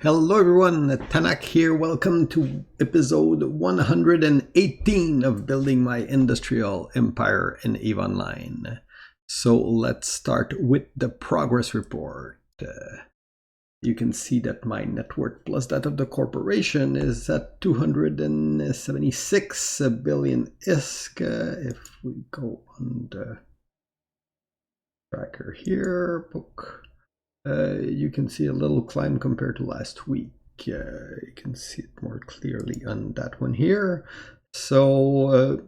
Hello everyone, Tanak here. Welcome to episode 118 of Building My Industrial Empire in EVE Online. So let's start with the progress report. You can see that my net worth plus that of the corporation is at 276 billion ISK. If we go on the tracker here, book. You can see a little climb compared to last week. You can see it more clearly on that one here. So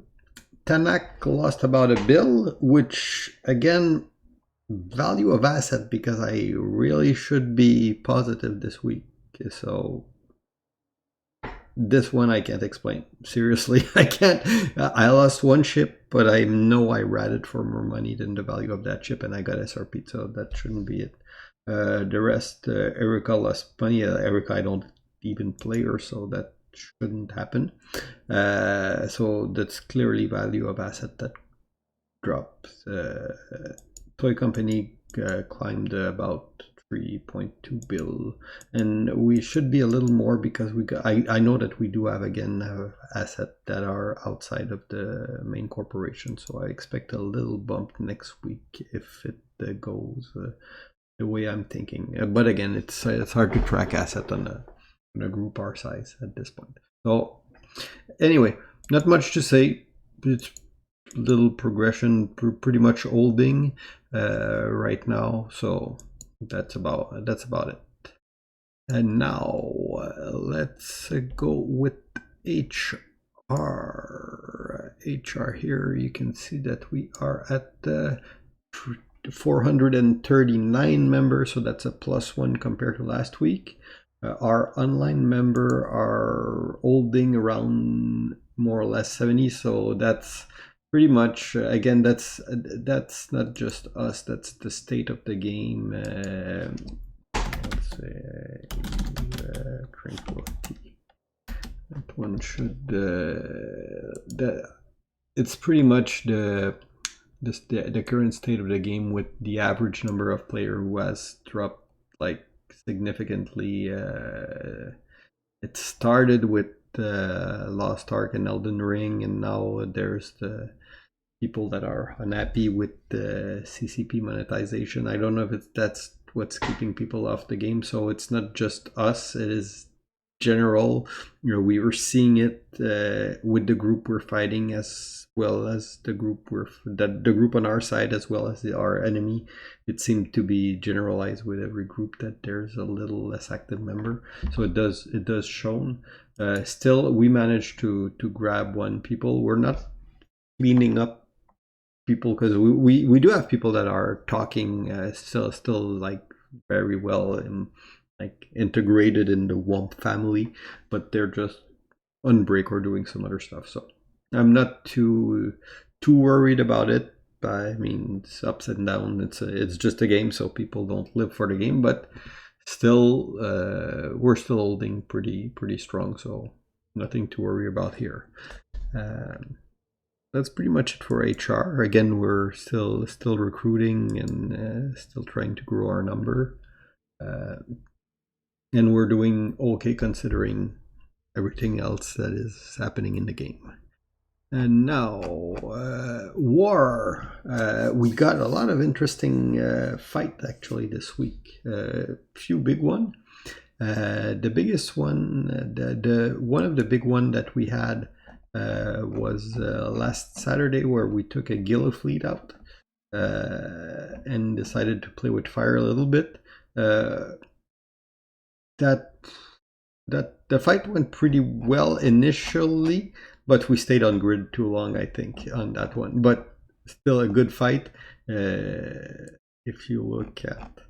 Tanak lost about a bill, which again, value of asset, because I really should be positive this week. So this one I can't explain. Seriously, I can't. I lost one ship, but I know I ratted for more money than the value of that ship, and I got SRP, so that shouldn't be it. The rest, Erica lost money. Erica, I don't even play her, so that shouldn't happen. So that's clearly value of asset that drops. Toy company climbed about 3.2 bill, and we should be a little more because we got. I know that we do have again asset that are outside of the main corporation, so I expect a little bump next week if it goes the way I'm thinking. But again, it's hard to track asset on a group our size at this point. So anyway, not much to say. It's little progression, pretty much holding right now. So that's about it. And now let's go with HR. HR here, you can see that we are at 439 members, so that's a +1 compared to last week. Our online member are holding around more or less 70, so that's pretty much again that's not just us, that's the state of the game. Let's say tranquility. That one should it's pretty much the current state of the game, with the average number of player who has dropped like significantly. It started with Lost Ark and Elden Ring, and now there's the people that are unhappy with the CCP monetization. I don't know if that's what's keeping people off the game. So it's not just us, it is general. We were seeing it with the group we're fighting, as well as the group the group on our side, as well as our enemy. It seemed to be generalized with every group that there's a little less active member. So it does shown. Still, we managed to grab one people. We're not cleaning up people, because we do have people that are talking still like very well and like integrated in the WOMP family, but they're just on break or doing some other stuff. So I'm not too worried about it. I mean, it's ups and downs. It's just a game, so people don't live for the game. But still, we're still holding pretty strong. So nothing to worry about here. That's pretty much it for HR. Again, we're still recruiting and still trying to grow our number. And we're doing okay considering everything else that is happening in the game. And now, war. We got a lot of interesting fight actually this week. Few big one. The biggest one, one of the big one that we had was last Saturday, where we took a Gila fleet out and decided to play with fire a little bit. That the fight went pretty well initially, but we stayed on grid too long, I think, on that one. But still a good fight. If you look at,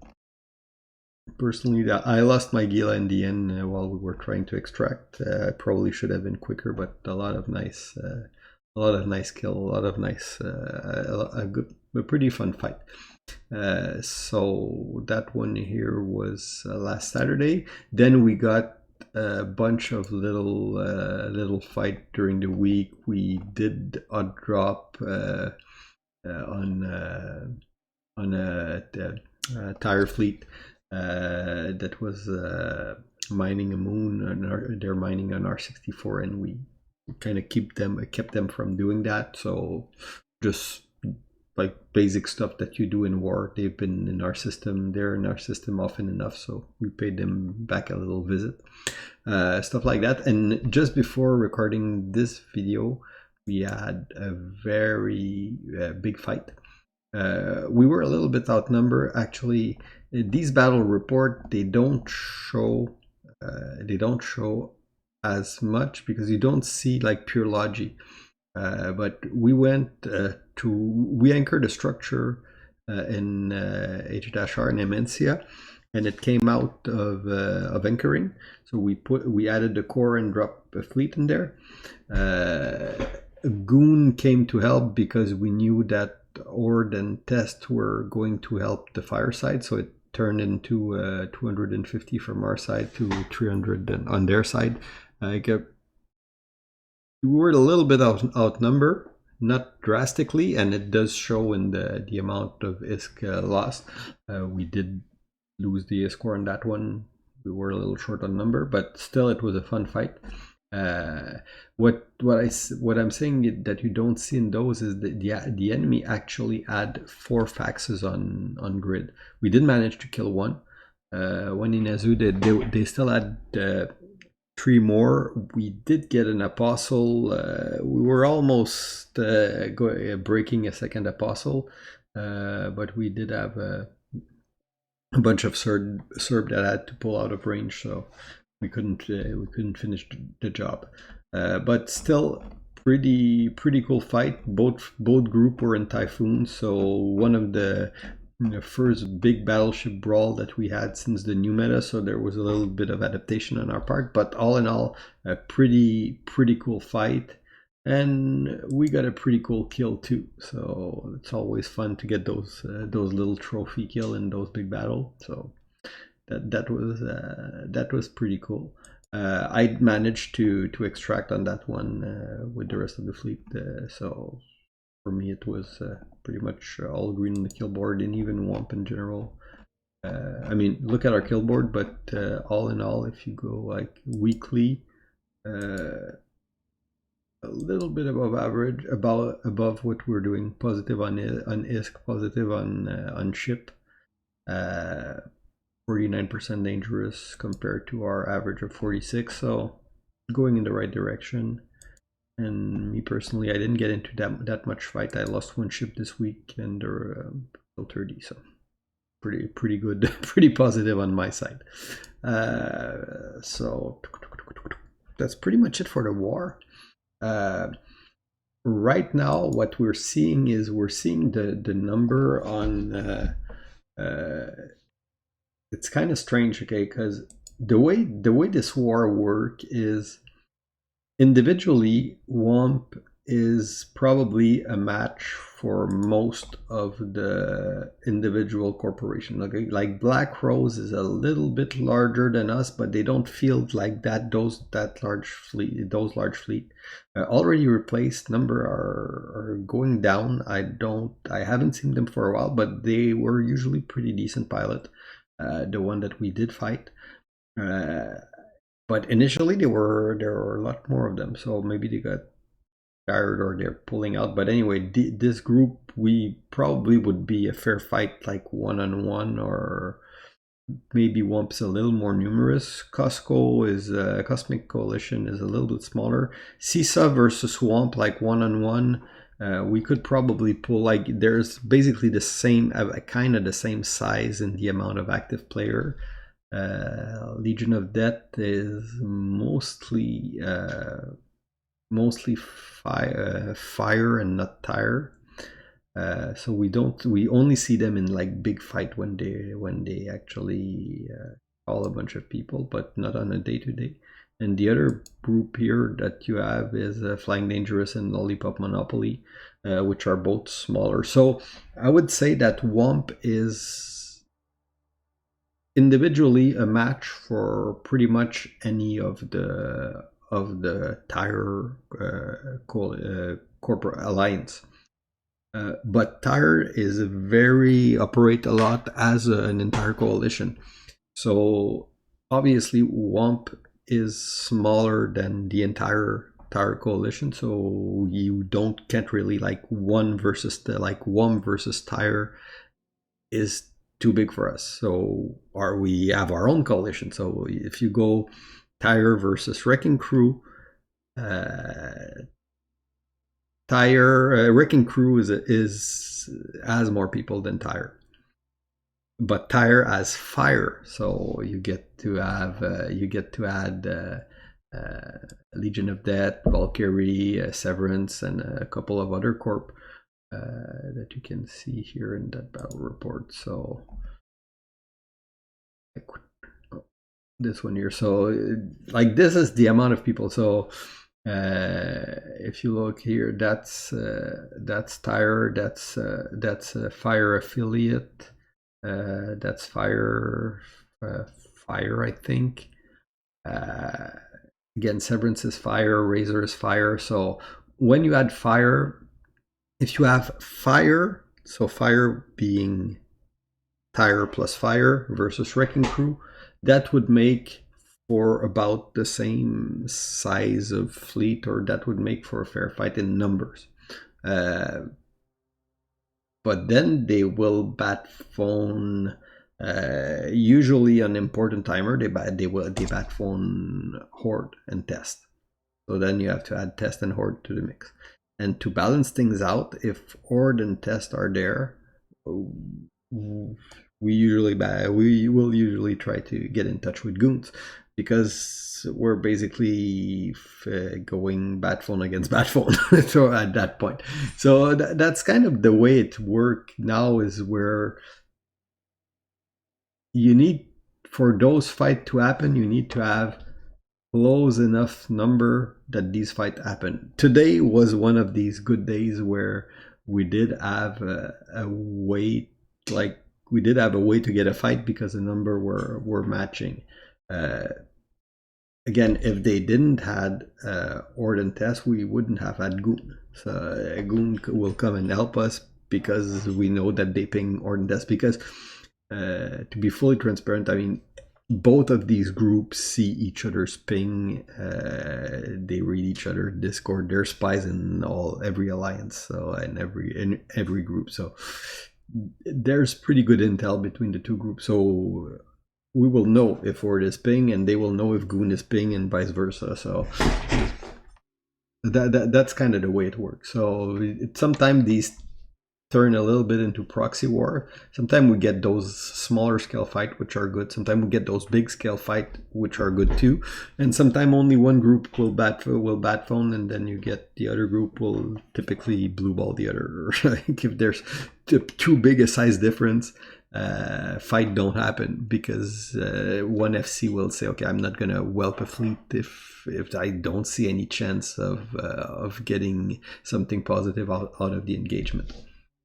personally, I lost my Gila in the end while we were trying to extract. I probably should have been quicker, but a lot of nice kill, a lot of nice, a pretty fun fight. So that one here was last Saturday. Then we got a bunch of little fight during the week. We did odd drop on a tire fleet that was mining a moon, and they're mining an R64, and we kind of kept them from doing that. So just like basic stuff that you do in war, they've been in our system. They're in our system often enough, so we paid them back a little visit, stuff like that. And just before recording this video, we had a very big fight. We were a little bit outnumbered. Actually, these battle report, they don't show as much because you don't see like pure logi. But we we anchored a structure in H-R in Immensea, and it came out of anchoring. So we added the core and dropped a fleet in there. Goon came to help because we knew that Ord and Test were going to help the fire side, so it turned into 250 from our side to 300 on their side. We were a little bit outnumbered, not drastically, and it does show in the amount of ISK lost. We did lose the score on that one. We were a little short on number, but still it was a fun fight. What I'm saying that you don't see in those is that the enemy actually had 4 faxes on grid. We did manage to kill one. One in Azu, they still had 3 more. We did get an apostle. We were almost breaking a second apostle, but we did have a bunch of Serb that had to pull out of range, so we couldn't finish the job. But still, pretty cool fight. Both group were in Typhoon, so one of the first big battleship brawl that we had since the new meta, so there was a little bit of adaptation on our part, but all in all, a pretty cool fight, and we got a pretty cool kill too. So it's always fun to get those little trophy kill in those big battle. So that was pretty cool. I managed to extract on that one with the rest of the fleet, so for me it was pretty much all green on the kill board, and even Womp in general. I mean, look at our kill board, but all in all, if you go like weekly, a little bit above average, above what we're doing. Positive on ISK, positive on ship. 49% dangerous compared to our average of 46, so going in the right direction. And me personally, I didn't get into that much fight. I lost 1 ship this week, and they're still 30, so pretty good, pretty positive on my side. So that's pretty much it for the war. Right now, what we're seeing is the number on. It's kind of strange, okay, because the way this war work is individually, Womp is probably a match for most of the individual corporation. Okay, like Black Rose is a little bit larger than us, but they don't feel like that. Those large fleet already replaced number are going down. I haven't seen them for a while, but they were usually pretty decent pilot. The one that we did fight. But initially there were a lot more of them, so maybe they got tired or they're pulling out. But anyway, this group, we probably would be a fair fight, like 1-on-1, or maybe Womp's a little more numerous. Cosmic Coalition is a little bit smaller. CISA versus Womp, like 1-on-1. We could probably pull, like, there's basically the same, kind of the same size in the amount of active player. Legion of Death is mostly fire and not tire. So we only see them in like big fight when they actually call a bunch of people, but not on a day-to-day. And the other group here that you have is Flying Dangerous and Lollipop Monopoly, which are both smaller. So I would say that Womp is individually a match for pretty much any of the tire corporate alliance. But Tire operate a lot as an entire coalition. So obviously WOMP is smaller than the entire coalition, so you can't really like one versus the like WOMP versus Tire is too big for us. So we have our own coalition. So if you go Tire versus Wrecking Crew, Wrecking Crew is has more people than Tire, but Tire has Fire, so you get to add Legion of Death, Valkyrie, Severance, and a couple of other corp that you can see here in that battle report. So this one here. So like this is the amount of people. So if you look here, that's Tire, that's Fire affiliate, that's Fire, I think. Again, Severance is Fire, Razor is Fire. So when you add Fire, if you have Fire, so Fire being Tire plus Fire versus Wrecking Crew, that would make for about the same size of fleet, or that would make for a fair fight in numbers. But then they will bat phone. Usually an important timer, they bat phone Horde and Test. So then you have to add Test and Horde to the mix. And to balance things out, if Horde and Test are there, we will usually try to get in touch with goons, because we're basically going bat phone against bat phone. So at that point, so that's kind of the way it works now, is where you need, for those fights to happen, you need to have close enough number that these fights happen. Today was one of these good days where we did have a way, like we did have a way to get a fight because the number were matching. Again, if they didn't had Horde and Test, we wouldn't have had Goon. So Goon will come and help us, because we know that they ping Horde and Test. Because to be fully transparent, I mean, both of these groups see each other's ping. They read each other's Discord. They're spies in every alliance, so in every group. So there's pretty good intel between the two groups. So we will know if Horde is ping, and they will know if Goon is ping, and vice versa. So that's kind of the way it works. So sometimes these turn a little bit into proxy war. Sometimes we get those smaller scale fight which are good. Sometimes we get those big scale fight which are good too. And sometimes only one group will bat phone, and then you get the other group will typically blue ball the other. Like if there's too big a size difference, fight don't happen, because one FC will say, okay, I'm not gonna whelp a fleet if I don't see any chance of getting something positive out of the engagement.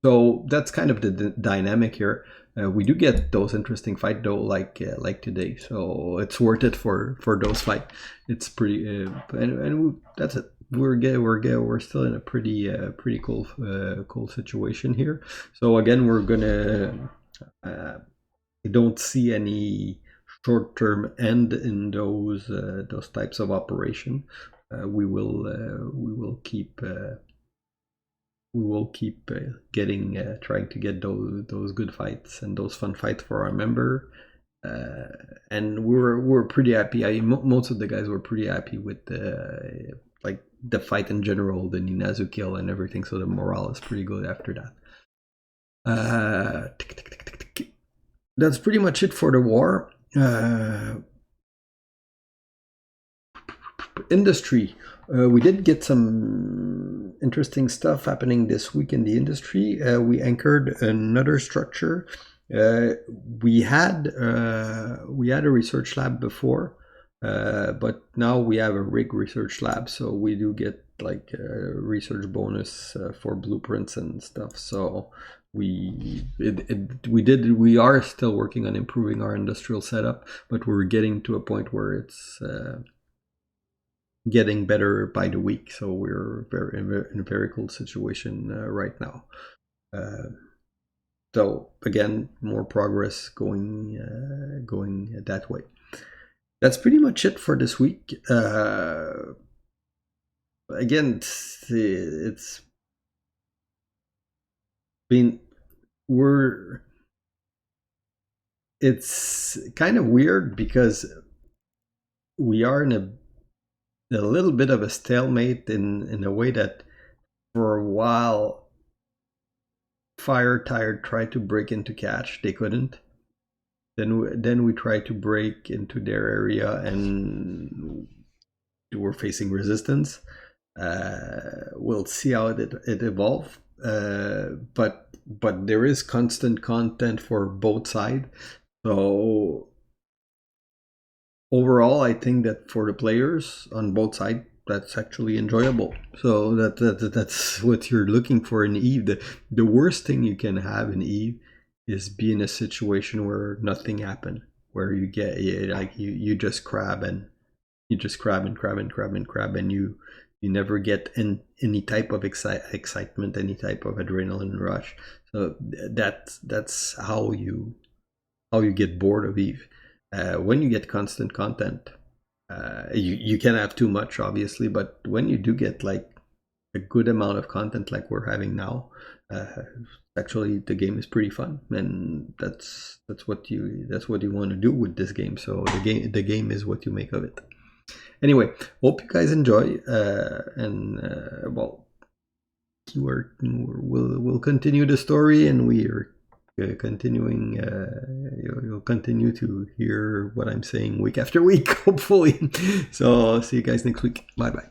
So that's kind of the dynamic here. We do get those interesting fights though, like today. So it's worth it for those fights. It's pretty, that's it. We're still in a pretty cool situation here. So again, we're gonna. I don't see any short-term end in those types of operation. We will keep. We will keep trying to get those good fights and those fun fights for our member, and we're pretty happy. Most of the guys were pretty happy with the fight in general, the Ninazu kill and everything. So the morale is pretty good after that. That's pretty much it for the war. Industry. We did get some interesting stuff happening this week in the industry. We anchored another structure. We had a research lab before, but now we have a rig research lab. So we do get like a research bonus for blueprints and stuff. So we are still working on improving our industrial setup, but we're getting to a point where it's getting better by the week. So we're in a very cool situation right now. So again, more progress going that way. that's pretty much it for this week. Again, it's been it's kind of weird because we are in a little bit of a stalemate in a way that for a while Fire Tired tried to break into catch, they couldn't. Then we tried to break into their area and we're facing resistance. We'll see how it evolves. But there is constant content for both sides. So overall, I think that for the players on both sides, that's actually enjoyable. So that's what you're looking for in Eve. The worst thing you can have in Eve is be in a situation where nothing happened, where you get like you just crab and you just crab and crab and crab and crab, and you never get any type of excitement, any type of adrenaline rush. So that's how you get bored of Eve. When you get constant content, you can have too much, obviously, but when you do get like a good amount of content like we're having now, actually the game is pretty fun, and that's what you want to do with this game. So the game is what you make of it. Anyway, hope you guys enjoy, and well, we'll continue the story, and we are continuing. You'll continue to hear what I'm saying week after week, hopefully. So see you guys next week. Bye bye.